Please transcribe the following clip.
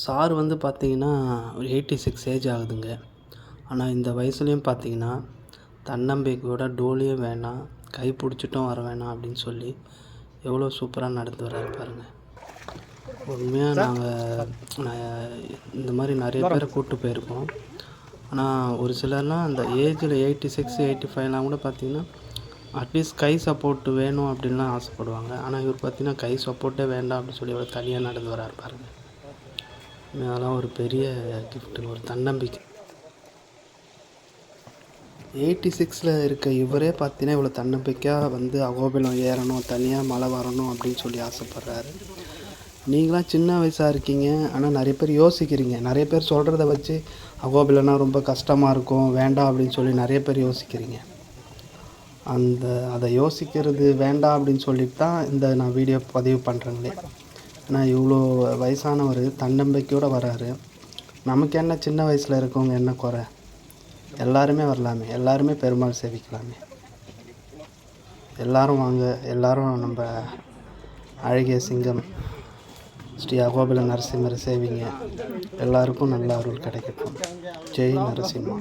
Sir வந்து பார்த்தீங்கன்னா ஒரு 86 ஏஜ் ஆகுதுங்க. ஆனால் இந்த வயசுலேயும் பார்த்தீங்கன்னா தன்னம்பிக்கையோட டோலியும் வேணாம், கை பிடிச்சிட்டும் வர வேணாம் அப்படின்னு சொல்லி எவ்வளோ சூப்பராக நடந்து வர்றாரு பாருங்க. உண்மையாக நான் இந்த மாதிரி நிறைய பேரை கூப்பிட்டு போயிருக்கோம். ஆனால் ஒரு சிலர்லாம் அந்த ஏஜில் 86 85லாம் கூட பார்த்திங்கன்னா அட்லீஸ்ட் கை சப்போர்ட் வேணும் அப்படின்லாம் ஆசைப்படுவாங்க. ஆனால் இவர் பார்த்திங்கன்னா கை சப்போர்ட்டே வேண்டாம் அப்படின்னு சொல்லி இவ்வளோ தனியாக நடந்து வர்றாரு பாருங்க. அதெல்லாம் ஒரு பெரிய கிஃப்ட்டு, ஒரு தன்னம்பிக்கை. 86ல் இருக்க இவரே பார்த்தீங்கன்னா இவ்வளோ தன்னம்பிக்கையாக வந்து அகோபிலம் ஏறணும், தனியாக மலை வரணும் அப்படின்னு சொல்லி ஆசைப்பட்றாரு. நீங்களாம் சின்ன வயசாக இருக்கீங்க, ஆனால் நிறைய பேர் யோசிக்கிறீங்க. நிறைய பேர் சொல்கிறத வச்சு அகோபிலம்னா ரொம்ப கஷ்டமாக இருக்கும், வேண்டாம் அப்படின்னு சொல்லி நிறைய பேர் யோசிக்கிறீங்க. அதை யோசிக்கிறது வேண்டாம் அப்படின்னு சொல்லிட்டு தான் நான் வீடியோ பதிவு பண்ணுறேங்களே. ஏன்னா இவ்வளோ வயசானவர் தன்னம்பிக்கையோடு வராரு. நமக்கு என்ன சின்ன வயசில் இருக்கவங்க என்ன குறை? எல்லாருமே வரலாமே, எல்லாருமே பெருமாள் சேவிக்கலாமே. எல்லோரும் வாங்க, எல்லோரும் நம்ம அழகிய சிங்கம் ஸ்ரீ அகோபில நரசிம்மரை சேவிங்க. எல்லாருக்கும் நல்ல அருள் கிடைக்கட்டும். ஜெய் நரசிம்மா.